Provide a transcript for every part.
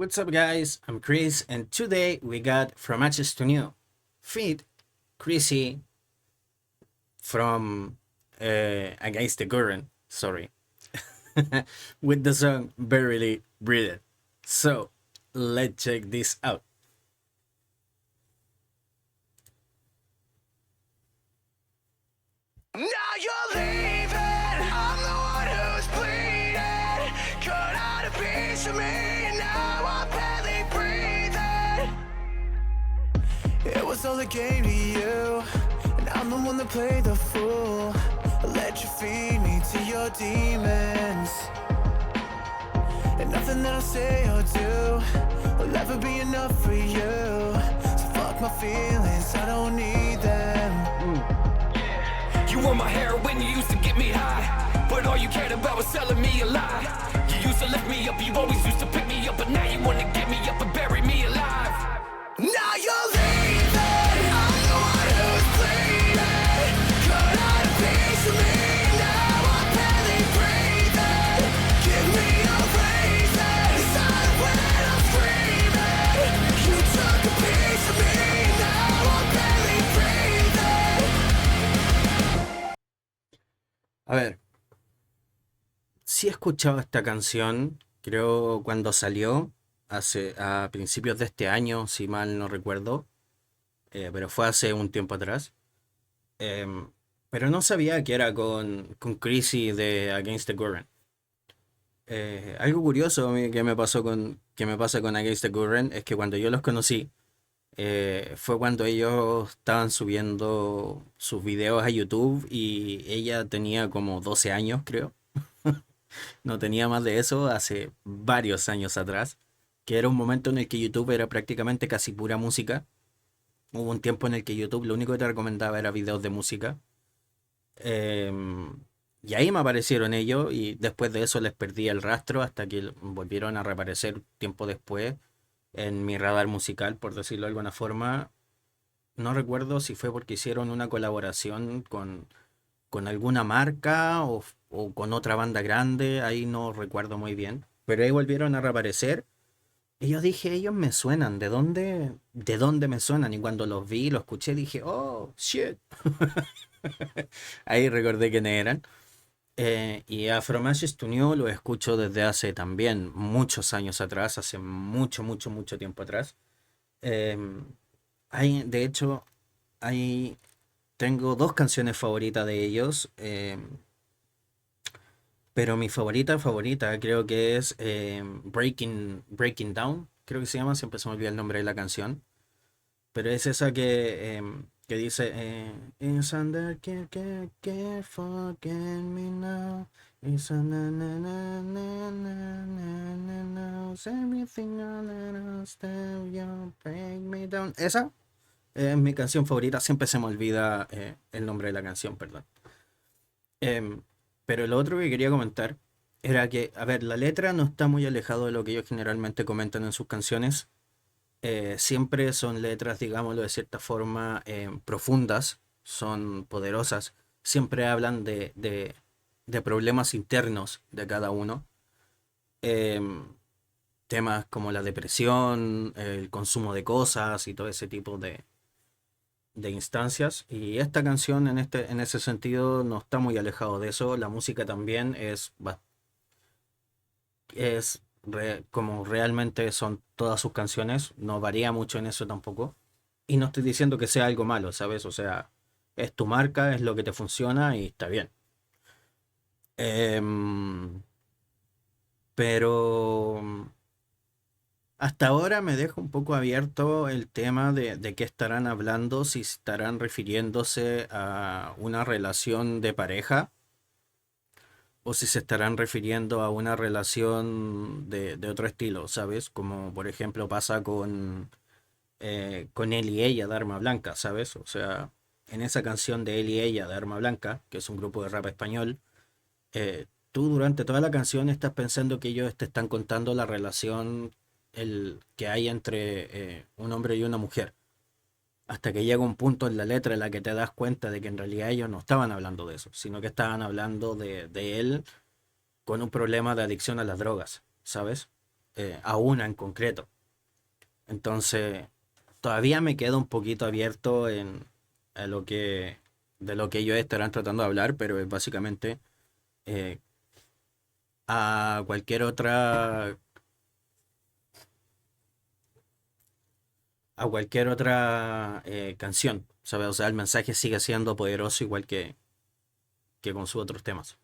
What's up, guys? I'm Chris, and today we got From Ashes to New feat Chrissy from Against the Current, sorry, with the song Barely Breathe. So, let's check this out. Now you're leaving, I'm the one who's bleeding. Cut out a piece of me, and now I'm barely breathing. It was all a game to you, and I'm the one that played the fool. I let you feed me to your demons, and nothing that I say or do will ever be enough for you. So fuck my feelings, I don't need them. You were my heroin, you used to get me high, but all you cared about was selling me a lie. You used to lift me up, you always used to pick me up, but now you wanna get me up and bury me alive. Now you're leaving, I'm the one who's bleeding. Cut out a piece of me, now I'm barely breathing. Give me a reason, silent when I'm screaming. You took a piece of me, now I'm barely breathing. A ver, sí he escuchado esta canción, creo cuando salió, a principios de este año, si mal no recuerdo, pero fue hace un tiempo atrás. Em, pero no sabía que era con Chrissy de Against the Current. Algo curioso a mí que me pasa con Against the Current es que cuando yo los conocí, fue cuando ellos estaban subiendo sus videos a YouTube y ella tenía como 12 años, creo. No tenía más de eso hace varios años atrás, que era un momento en el que YouTube era prácticamente casi pura música. Hubo un tiempo en el que YouTube lo único que te recomendaba era videos de música. Em, y ahí me aparecieron ellos y después de eso les perdí el rastro hasta que volvieron a reaparecer tiempo después en mi radar musical, por decirlo de alguna forma. No recuerdo si fue porque hicieron una colaboración con alguna marca o con otra banda grande, ahí no recuerdo muy bien. Pero ahí volvieron a reaparecer y yo dije, ellos me suenan, de dónde me suenan? Y cuando los vi, los escuché, dije, oh, shit. Ahí recordé quiénes eran. Y a From Ashes to New lo escucho desde hace también muchos años atrás, hace mucho tiempo atrás. Em, de hecho, hay, tengo dos canciones favoritas de ellos, pero mi favorita creo que es Breaking Down, creo que se llama, siempre se me olvida el nombre de la canción, pero es esa que dice It's under care forget me now. It's a na na na na na na na na. Everything I let us tell you break me down. Esa es mi canción favorita, siempre se me olvida el nombre de la canción, perdón. Em, pero lo otro que quería comentar era que, a ver, la letra no está muy alejado de lo que ellos generalmente comentan en sus canciones. Siempre son letras, digámoslo de cierta forma, profundas, son poderosas. Siempre hablan de problemas internos de cada uno. Em, Temas como la depresión, el consumo de cosas y todo ese tipo de instancias. Y esta canción en ese sentido no está muy alejado de eso. La música también como realmente son todas sus canciones. No varía mucho en eso tampoco. Y no estoy diciendo que sea algo malo, ¿sabes? O sea, es tu marca, es lo que te funciona y está bien. Em, pero hasta ahora me deja un poco abierto el tema de qué estarán hablando, si estarán refiriéndose a una relación de pareja o si se estarán refiriendo a una relación de otro estilo, ¿sabes? Como por ejemplo pasa con él y ella de Arma Blanca, ¿sabes? O sea, en esa canción de él y ella de Arma Blanca, que es un grupo de rap español, tú durante toda la canción estás pensando que ellos te están contando la relación que hay entre un hombre y una mujer. Hasta que llega un punto en la letra en la que te das cuenta de que en realidad ellos no estaban hablando de eso, sino que estaban hablando de él con un problema de adicción a las drogas, ¿sabes? a una en concreto. Entonces, todavía me quedo un poquito abierto a lo que, de lo que ellos estarán tratando de hablar, pero es básicamente eh, a cualquier otra, canción, ¿sabes? O sea, el mensaje sigue siendo poderoso igual que con sus otros temas.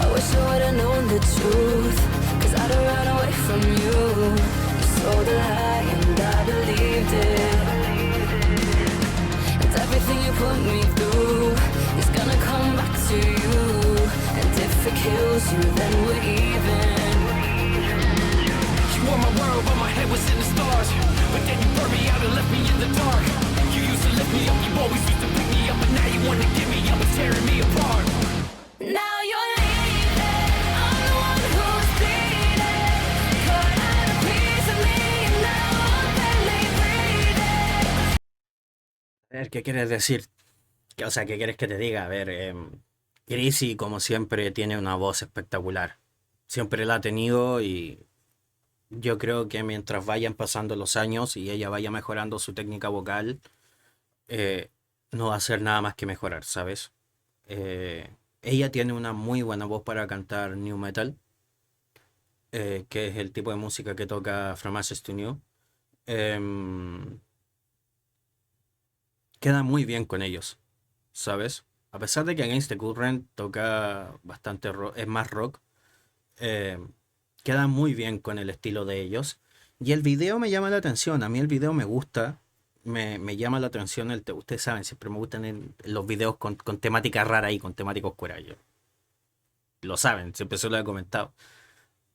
I wish I would've known the truth, 'cause I'd have run away from you. You sold a lie and I believed it. And everything you put me through is gonna come back to you. And if it kills you, then we're even. You were my world, but my head was in the stars. But then you burned me out and left me in the dark. You used to lift me up, you always used to pick me up, but now you wanna give me up and tearing me apart. Now you're leaving, I'm the one who's bleeding. Cut out a piece of me and now I'm barely breathing. A ver, ¿qué quieres decir? O sea, ¿qué quieres que te diga? A ver, Chrissy, como siempre, tiene una voz espectacular. Siempre la ha tenido y yo creo que mientras vayan pasando los años y ella vaya mejorando su técnica vocal, eh, no va a hacer nada más que mejorar, ¿sabes? Ella tiene una muy buena voz para cantar new metal, que es el tipo de música que toca From Ashes to New. Em, Queda muy bien con ellos, ¿sabes? A pesar de que Against the Current toca bastante rock, es más rock, eh, queda muy bien con el estilo de ellos. Y el video me llama la atención, a mí el video me gusta, me llama la atención, ustedes saben, siempre me gustan los videos con temática rara y con temática oscura. Lo saben, siempre se lo he comentado.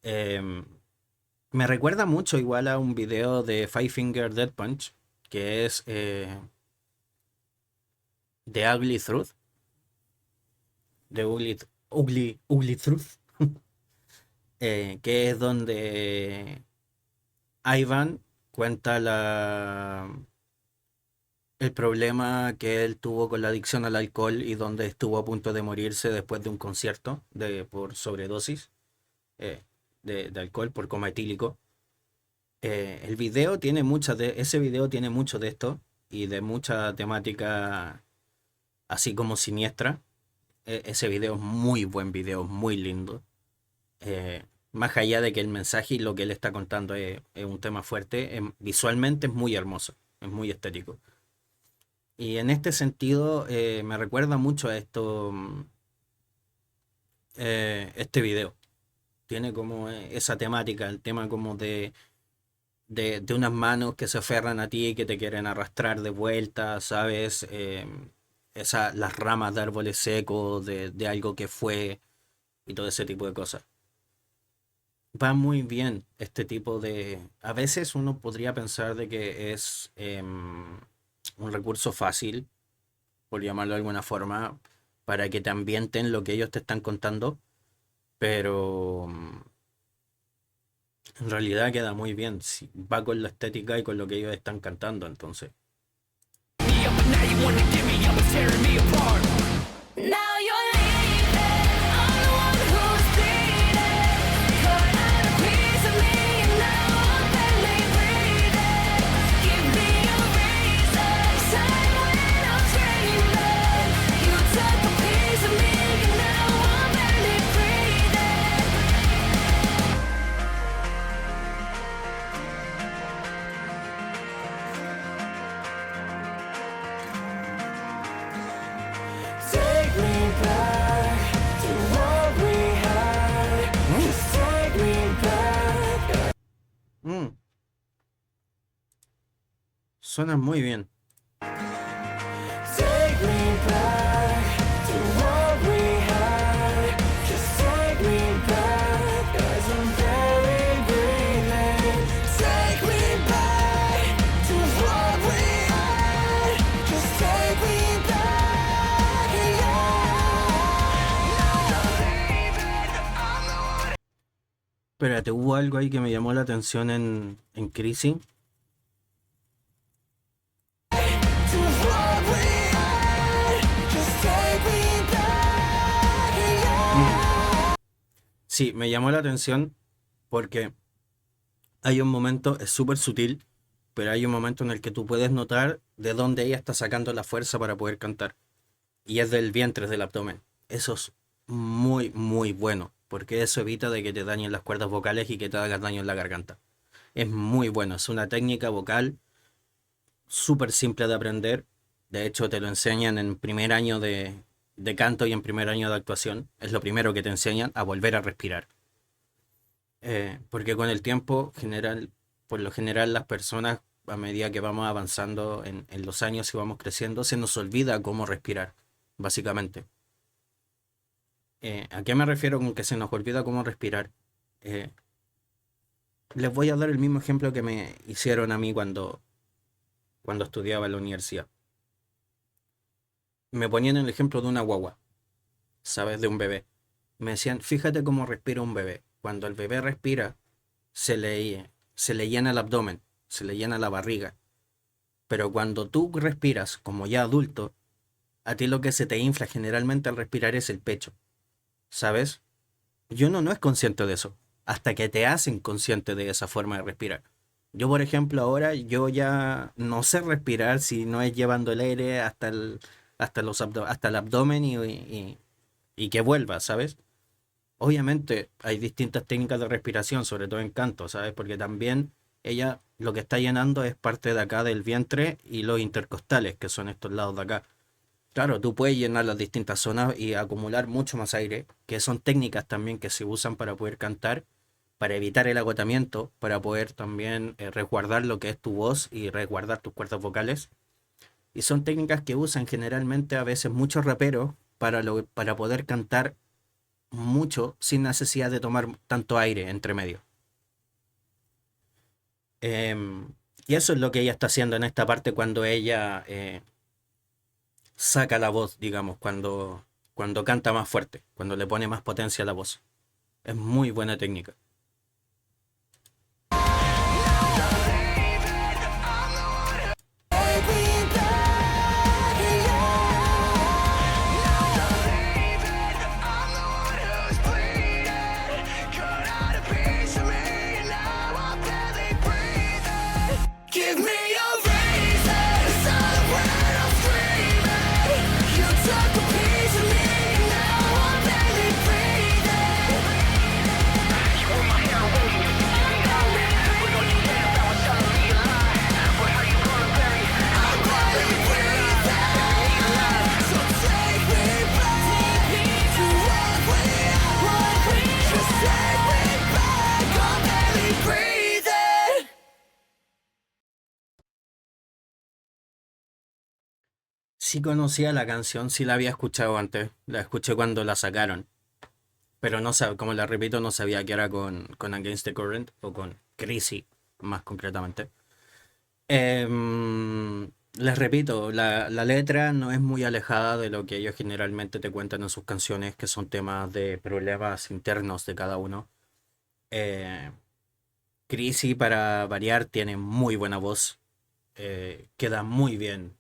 Em, Me recuerda mucho igual a un video de Five Finger Death Punch, que es The Ugly Truth. The Ugly Truth. Que es donde Ivan cuenta el problema que él tuvo con la adicción al alcohol y donde estuvo a punto de morirse después de un concierto por sobredosis eh, de alcohol, por coma etílico. Ese video tiene mucho de esto y de mucha temática así como siniestra. Ese video es muy buen video, muy lindo. Más allá de que el mensaje y lo que él está contando es un tema fuerte, visualmente es muy hermoso, es muy estético. Y en este sentido me recuerda mucho a esto, este video. Tiene como esa temática, el tema como de unas manos que se aferran a ti y que te quieren arrastrar de vuelta, ¿sabes? Las ramas de árboles secos, de algo que fue y todo ese tipo de cosas. Va muy bien este tipo de... A veces uno podría pensar de que es un recurso fácil, por llamarlo de alguna forma, para que te ambienten lo que ellos te están contando, pero en realidad queda muy bien. Va con la estética y con lo que ellos están cantando, entonces. Me up, but now you wanna give me up and tearing me apart. Now you're leaving, I'm the one who's bleeding. Cut out a piece of me and now I'm barely breathing. Give me a reason, time when I'm dreaming. You took a piece of me and now I'm barely breathing. Take me back to what we had. Just take me back. Mm, Suena muy bien. Take me back to what we had. Just take me back, 'cause I'm barely breathing. Take me back to what we had. Just take me back, yeah. Espérate, hubo algo ahí que me llamó la atención en Crisis. To what Sí, me llamó la atención porque hay un momento, es súper sutil, pero hay un momento en el que tú puedes notar de dónde ella está sacando la fuerza para poder cantar. Y es del vientre, es del abdomen. Eso es muy, muy bueno, porque eso evita de que te dañen las cuerdas vocales y que te hagas daño en la garganta. Es muy bueno, es una técnica vocal súper simple de aprender. De hecho, te lo enseñan en primer año de canto y en primer año de actuación. Es lo primero que te enseñan a volver a respirar. Porque con el tiempo, por lo general, las personas, a medida que vamos avanzando en los años y vamos creciendo, se nos olvida cómo respirar, básicamente. ¿A qué me refiero con que se nos olvida cómo respirar? Eh, Les voy a dar el mismo ejemplo que me hicieron a mí cuando estudiaba en la universidad. Me ponían el ejemplo de una guagua, ¿sabes? De un bebé. Me decían, fíjate cómo respira un bebé. Cuando el bebé respira, se le llena el abdomen, se le llena la barriga. Pero cuando tú respiras como ya adulto, a ti lo que se te infla generalmente al respirar es el pecho, ¿sabes? Y uno no es consciente de eso, hasta que te hacen consciente de esa forma de respirar. Yo, por ejemplo, ahora yo ya no sé respirar si no es llevando el aire hasta el abdomen y que vuelva, ¿sabes? Obviamente hay distintas técnicas de respiración, sobre todo en canto, ¿sabes? Porque también ella lo que está llenando es parte de acá del vientre y los intercostales, que son estos lados de acá. Claro, tú puedes llenar las distintas zonas y acumular mucho más aire, que son técnicas también que se usan para poder cantar, para evitar el agotamiento, para poder también resguardar lo que es tu voz y resguardar tus cuerdas vocales. Y son técnicas que usan generalmente a veces muchos raperos para poder cantar mucho sin necesidad de tomar tanto aire entre medio. Em, y eso es lo que ella está haciendo en esta parte cuando ella saca la voz, digamos, cuando canta más fuerte, cuando le pone más potencia a la voz. Es muy buena técnica. Give me a reason to celebrate, I'm screaming. You took a piece of me, now I'm barely breathing. You were my heroine, you used to give me hope. But all you cared about was telling me a lie. But how you gonna bury it? I'm barely breathing. So take me back to what we are. Just take me back, I'm barely breathing. Sí conocía la canción, sí la había escuchado antes, la escuché cuando la sacaron, pero no sabía, como la repito, no sabía que era con Against the Current o con Crazy, más concretamente. Les repito, la letra no es muy alejada de lo que ellos generalmente te cuentan en sus canciones, que son temas de problemas internos de cada uno. Eh, Crazy, para variar, tiene muy buena voz, queda muy bien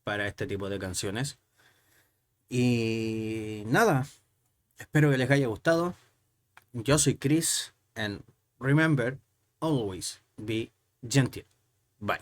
para este tipo de canciones. Y nada, espero que les haya gustado. Yo soy Chris, and remember, always be gentle. Bye.